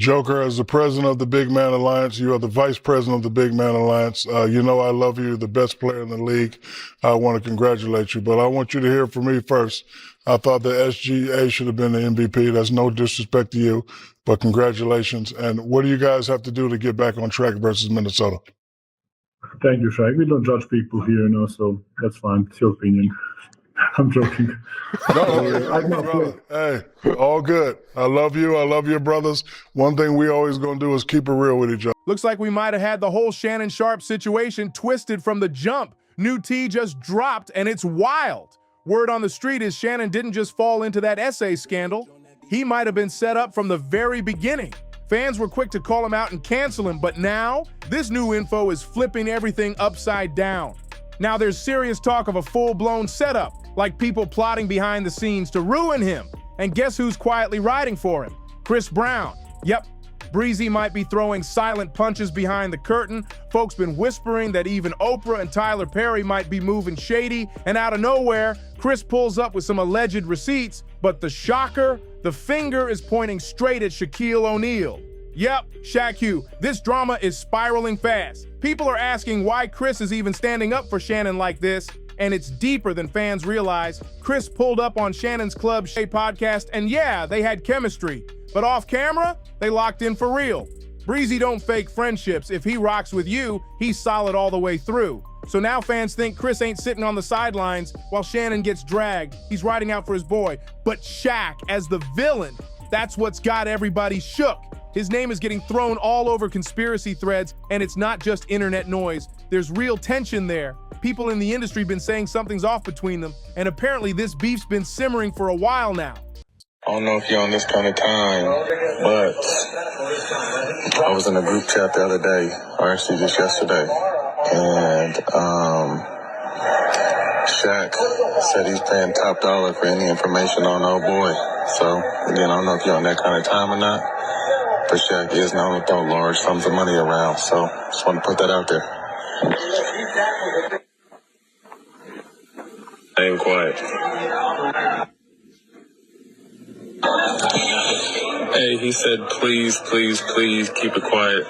Joker, as the president of the Big Man Alliance, you are the vice president of the Big Man Alliance. You know I love you, the best player in the league. I want to congratulate you, but I want you to hear from me first. I thought the SGA should have been the MVP. That's no disrespect to you, but congratulations. And what do you guys have to do to get back on track versus Minnesota? Thank you, Shaq. We don't judge people here, so that's fine. It's your opinion. I'm joking. Hey, all good. I love you. I love your brothers. One thing we always going to do is keep it real with each other. Looks like we might have had the whole Shannon Sharpe situation twisted from the jump. New T just dropped, and it's wild. Word on the street is Shannon didn't just fall into that essay scandal. He might have been set up from the very beginning. Fans were quick to call him out and cancel him, but now this new info is flipping everything upside down. Now there's serious talk of a full-blown setup, like people plotting behind the scenes to ruin him. And guess who's quietly riding for him? Chris Brown. Yep, Breezy might be throwing silent punches behind the curtain. Folks been whispering that even Oprah and Tyler Perry might be moving shady, and out of nowhere, Chris pulls up with some alleged receipts, but the shocker, the finger is pointing straight at Shaquille O'Neal. Yep, Shaq Hugh, this drama is spiraling fast. People are asking why Chris is even standing up for Shannon like this, and it's deeper than fans realize. Chris pulled up on Shannon's Club Shay podcast, and yeah, they had chemistry. But off camera, they locked in for real. Breezy don't fake friendships. If he rocks with you, he's solid all the way through. So now fans think Chris ain't sitting on the sidelines while Shannon gets dragged. He's riding out for his boy. But Shaq, as the villain, that's what's got everybody shook. His name is getting thrown all over conspiracy threads, and it's not just internet noise. There's real tension there. People in the industry been saying something's off between them, and apparently this beef's been simmering for a while now. I don't know if you're on this kind of time, but I was in a group chat the other day, or actually just yesterday, and Shaq said he's paying top dollar for any information on old boy. So, again, I don't know if you're on that kind of time or not, but Shaq is known to throw large sums of money around, so just want to put that out there. Staying quiet. Hey, he said, please keep it quiet.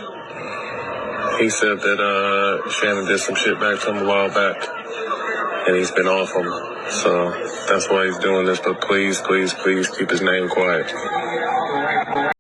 He said that Shannon did some shit back to him a while back, and he's been off him. So that's why he's doing this, but please keep his name quiet.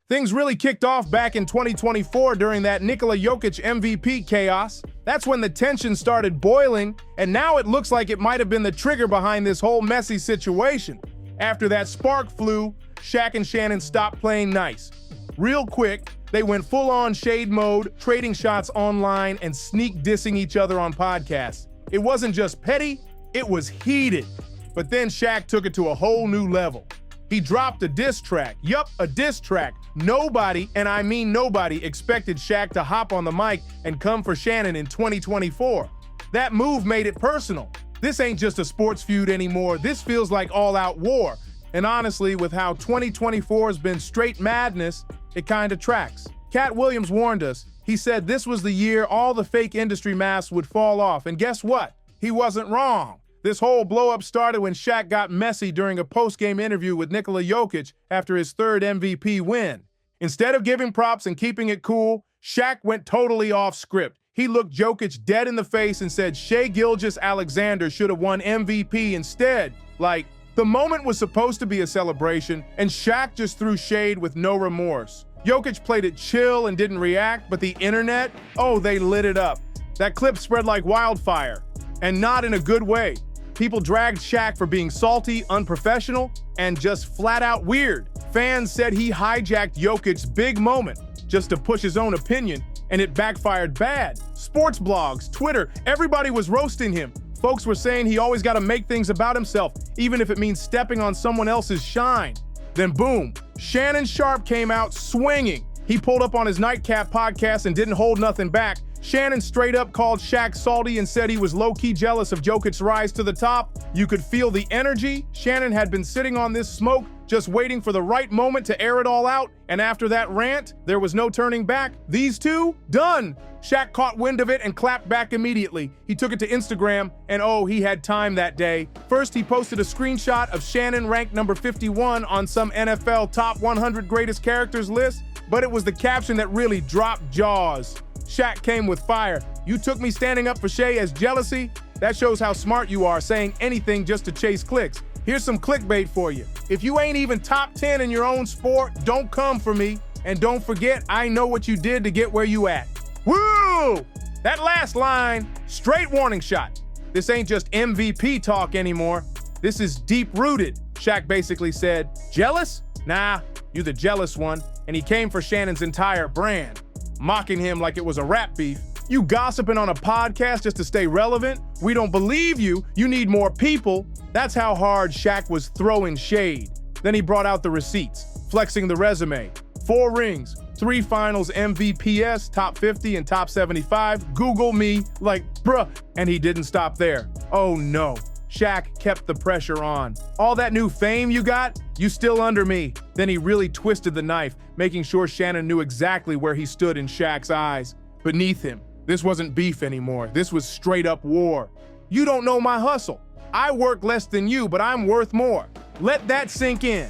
Things really kicked off back in 2024 during that Nikola Jokic MVP chaos. That's when the tension started boiling, and now it looks like it might have been the trigger behind this whole messy situation. After that spark flew, Shaq and Shannon stopped playing nice. Real quick, they went full-on shade mode, trading shots online and sneak dissing each other on podcasts. It wasn't just petty, it was heated. But then Shaq took it to a whole new level. He dropped a diss track. Yup, a diss track. Nobody, and I mean nobody, expected Shaq to hop on the mic and come for Shannon in 2024. That move made it personal. This ain't just a sports feud anymore. This feels like all-out war. And honestly, with how 2024 has been straight madness, it kinda tracks. Cat Williams warned us. He said this was the year all the fake industry masks would fall off. And guess what? He wasn't wrong. This whole blow-up started when Shaq got messy during a post-game interview with Nikola Jokic after his third MVP win. Instead of giving props and keeping it cool, Shaq went totally off script. He looked Jokic dead in the face and said Shai Gilgeous-Alexander should have won MVP instead. Like, the moment was supposed to be a celebration, and Shaq just threw shade with no remorse. Jokic played it chill and didn't react, but the internet, oh, they lit it up. That clip spread like wildfire, and not in a good way. People dragged Shaq for being salty, unprofessional, and just flat out weird. Fans said he hijacked Jokic's big moment just to push his own opinion, and it backfired bad. Sports blogs, Twitter, everybody was roasting him. Folks were saying he always got to make things about himself, even if it means stepping on someone else's shine. Then boom, Shannon Sharpe came out swinging. He pulled up on his Nightcap podcast and didn't hold nothing back. Shannon straight up called Shaq salty and said he was low-key jealous of Jokic's rise to the top. You could feel the energy. Shannon had been sitting on this smoke, just waiting for the right moment to air it all out, and after that rant, there was no turning back. These two, done! Shaq caught wind of it and clapped back immediately. He took it to Instagram, and oh, he had time that day. First, he posted a screenshot of Shannon ranked number 51 on some NFL top 100 greatest characters list, but it was the caption that really dropped jaws. Shaq came with fire. "You took me standing up for Shay as jealousy? That shows how smart you are, saying anything just to chase clicks. Here's some clickbait for you. If you ain't even top 10 in your own sport, don't come for me. And don't forget, I know what you did to get where you at." Woo! That last line, straight warning shot. This ain't just MVP talk anymore. This is deep-rooted. Shaq basically said, "Jealous? Nah, you the jealous one." And he came for Shannon's entire brand, mocking him like it was a rap beef. "You gossiping on a podcast just to stay relevant? We don't believe you. You need more people." That's how hard Shaq was throwing shade. Then he brought out the receipts, flexing the resume. 4 rings, 3 finals MVPs, top 50 and top 75. Google me, like, bruh. And he didn't stop there. Oh no. Shaq kept the pressure on. "All that new fame you got? You still under me." Then he really twisted the knife, making sure Shannon knew exactly where he stood in Shaq's eyes. Beneath him. This wasn't beef anymore. This was straight up war. "You don't know my hustle. I work less than you, but I'm worth more. Let that sink in."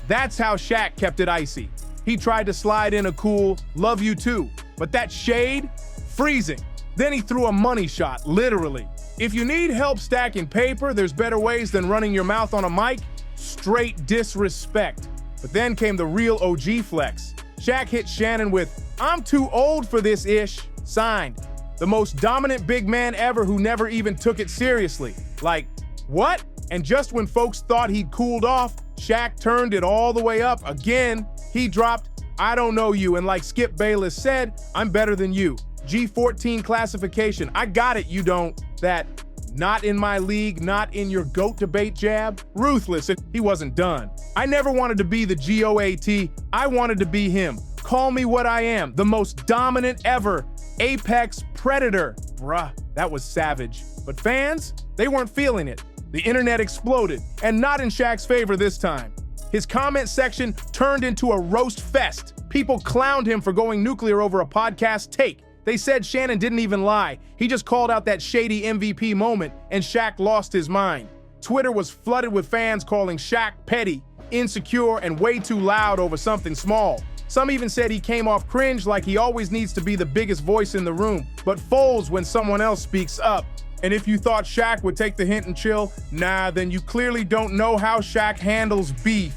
That's how Shaq kept it icy. He tried to slide in a cool, "love you too," but that shade, freezing. Then he threw a money shot, literally. "If you need help stacking paper, there's better ways than running your mouth on a mic." Straight disrespect. But then came the real OG flex. Shaq hit Shannon with, "I'm too old for this ish." Signed. The most dominant big man ever who never even took it seriously. Like, what? And just when folks thought he'd cooled off, Shaq turned it all the way up again. He dropped, "I don't know you, and like Skip Bayless said, I'm better than you. G14 classification, I got it, you don't." That, "not in my league, not in your GOAT debate" jab, ruthless, and he wasn't done. "I never wanted to be the GOAT, I wanted to be him. Call me what I am, the most dominant ever. Apex predator." Bruh, that was savage. But fans, they weren't feeling it. The internet exploded, and not in Shaq's favor this time. His comment section turned into a roast fest. People clowned him for going nuclear over a podcast take. They said Shannon didn't even lie. He just called out that shady MVP moment, and Shaq lost his mind. Twitter was flooded with fans calling Shaq petty, insecure, and way too loud over something small. Some even said he came off cringe, like he always needs to be the biggest voice in the room, but folds when someone else speaks up. And if you thought Shaq would take the hint and chill, nah, then you clearly don't know how Shaq handles beef.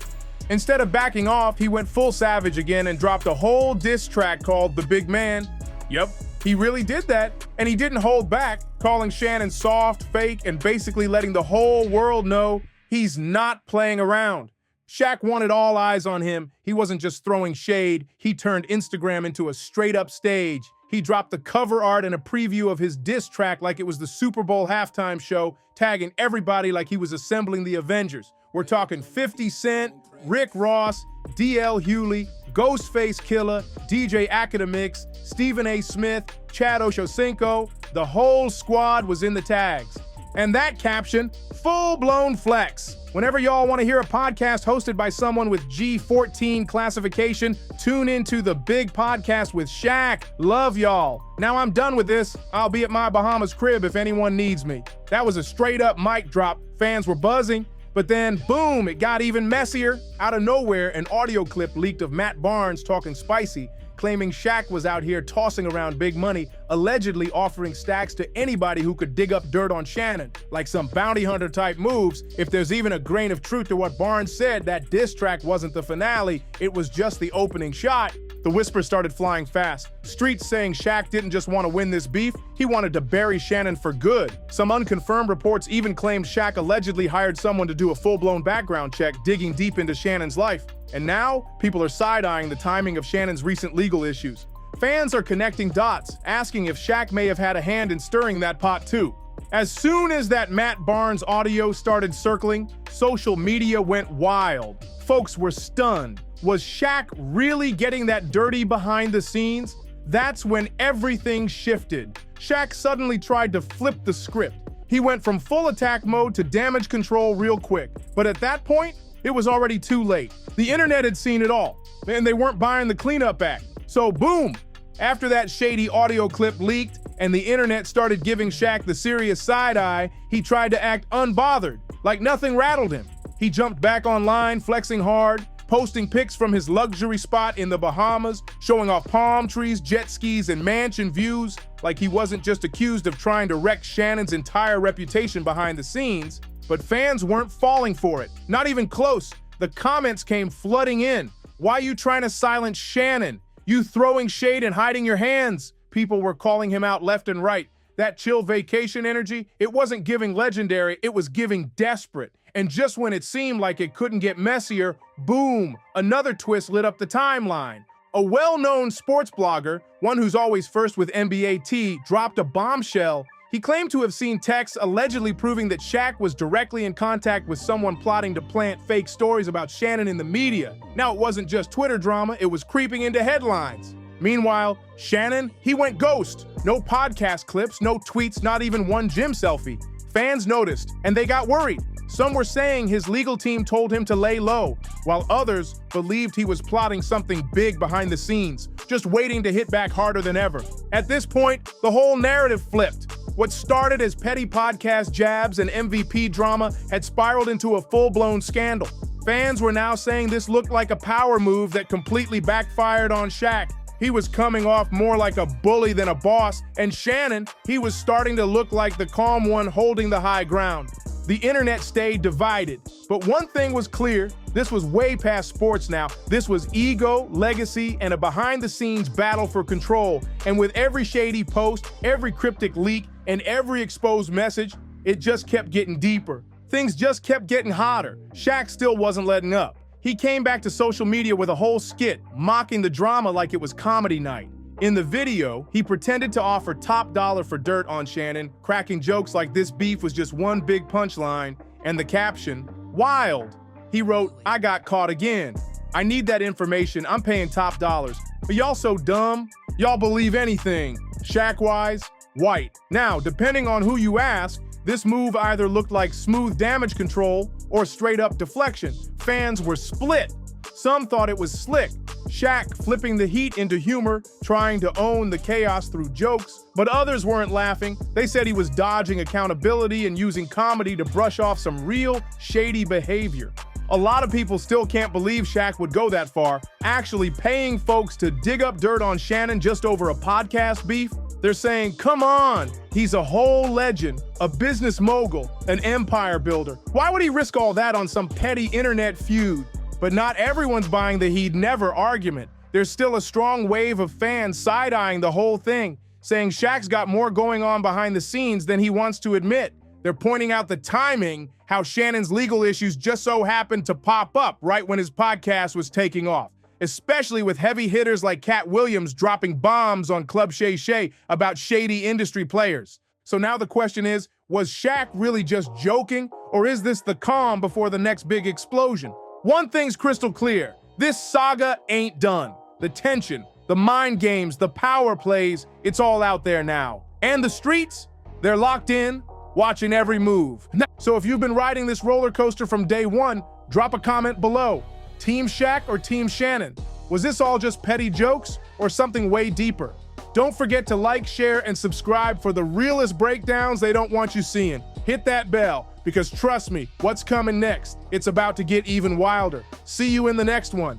Instead of backing off, he went full savage again and dropped a whole diss track called "The Big Man." Yep, he really did that, and he didn't hold back, calling Shannon soft, fake, and basically letting the whole world know he's not playing around. Shaq wanted all eyes on him. He wasn't just throwing shade, he turned Instagram into a straight-up stage. He dropped the cover art and a preview of his diss track like it was the Super Bowl halftime show, tagging everybody like he was assembling the Avengers. We're talking 50 Cent, Rick Ross, DL Hewley, Ghostface Killah, DJ Academics, Stephen A. Smith, Chad Ochocinco. The whole squad was in the tags. And that caption, full-blown flex. Whenever y'all want to hear a podcast hosted by someone with G14 classification, tune into The Big Podcast with Shaq. Love y'all. Now I'm done with this. I'll be at my Bahamas crib if anyone needs me. That was a straight-up mic drop. Fans were buzzing. But then, boom, it got even messier. Out of nowhere, an audio clip leaked of Matt Barnes talking spicy, claiming Shaq was out here tossing around big money, allegedly offering stacks to anybody who could dig up dirt on Shannon, like some bounty hunter type moves. If there's even a grain of truth to what Barnes said, that diss track wasn't the finale, it was just the opening shot. The whispers started flying fast. Streets saying Shaq didn't just want to win this beef, he wanted to bury Shannon for good. Some unconfirmed reports even claimed Shaq allegedly hired someone to do a full-blown background check, digging deep into Shannon's life. And now, people are side-eyeing the timing of Shannon's recent legal issues. Fans are connecting dots, asking if Shaq may have had a hand in stirring that pot too. As soon as that Matt Barnes audio started circling, social media went wild. Folks were stunned. Was Shaq really getting that dirty behind the scenes? That's when everything shifted. Shaq suddenly tried to flip the script. He went from full attack mode to damage control real quick. But at that point, it was already too late. The internet had seen it all, and they weren't buying the cleanup act. So boom! After that shady audio clip leaked and the internet started giving Shaq the serious side eye, he tried to act unbothered, like nothing rattled him. He jumped back online, flexing hard, posting pics from his luxury spot in the Bahamas, showing off palm trees, jet skis, and mansion views, like he wasn't just accused of trying to wreck Shannon's entire reputation behind the scenes. But fans weren't falling for it, not even close. The comments came flooding in. Why you trying to silence Shannon? You throwing shade and hiding your hands. People were calling him out left and right. That chill vacation energy, it wasn't giving legendary, it was giving desperate. And just when it seemed like it couldn't get messier, boom, another twist lit up the timeline. A well-known sports blogger, one who's always first with NBA T, dropped a bombshell. He claimed to have seen texts allegedly proving that Shaq was directly in contact with someone plotting to plant fake stories about Shannon in the media. Now, it wasn't just Twitter drama, it was creeping into headlines. Meanwhile, Shannon, he went ghost. No podcast clips, no tweets, not even one gym selfie. Fans noticed, and they got worried. Some were saying his legal team told him to lay low, while others believed he was plotting something big behind the scenes, just waiting to hit back harder than ever. At this point, the whole narrative flipped. What started as petty podcast jabs and MVP drama had spiraled into a full-blown scandal. Fans were now saying this looked like a power move that completely backfired on Shaq. He was coming off more like a bully than a boss, and Shannon, he was starting to look like the calm one holding the high ground. The internet stayed divided, but one thing was clear, this was way past sports now. This was ego, legacy, and a behind-the-scenes battle for control. And with every shady post, every cryptic leak, and every exposed message, it just kept getting deeper. Things just kept getting hotter. Shaq still wasn't letting up. He came back to social media with a whole skit, mocking the drama like it was comedy night. In the video, he pretended to offer top dollar for dirt on Shannon, cracking jokes like this beef was just one big punchline, and the caption, "Wild." He wrote, "I got caught again. I need that information, I'm paying top dollars. But y'all so dumb, y'all believe anything. Shaq-wise, white." Now, depending on who you ask, this move either looked like smooth damage control or straight up deflection. Fans were split. Some thought it was slick, Shaq flipping the heat into humor, trying to own the chaos through jokes, but others weren't laughing. They said he was dodging accountability and using comedy to brush off some real shady behavior. A lot of people still can't believe Shaq would go that far, actually paying folks to dig up dirt on Shannon just over a podcast beef. They're saying, come on, he's a whole legend, a business mogul, an empire builder. Why would he risk all that on some petty internet feud? But not everyone's buying the he'd never argument. There's still a strong wave of fans side-eyeing the whole thing, saying Shaq's got more going on behind the scenes than he wants to admit. They're pointing out the timing, how Shannon's legal issues just so happened to pop up right when his podcast was taking off, especially with heavy hitters like Cat Williams dropping bombs on Club Shay Shay about shady industry players. So now the question is, was Shaq really just joking, or is this the calm before the next big explosion? One thing's crystal clear, this saga ain't done. The tension, the mind games, the power plays, it's all out there now. And the streets, they're locked in, watching every move. So if you've been riding this roller coaster from day one, drop a comment below. Team Shaq or Team Shannon? Was this all just petty jokes or something way deeper? Don't forget to like, share, and subscribe for the realest breakdowns they don't want you seeing. Hit that bell, because trust me, what's coming next? It's about to get even wilder. See you in the next one.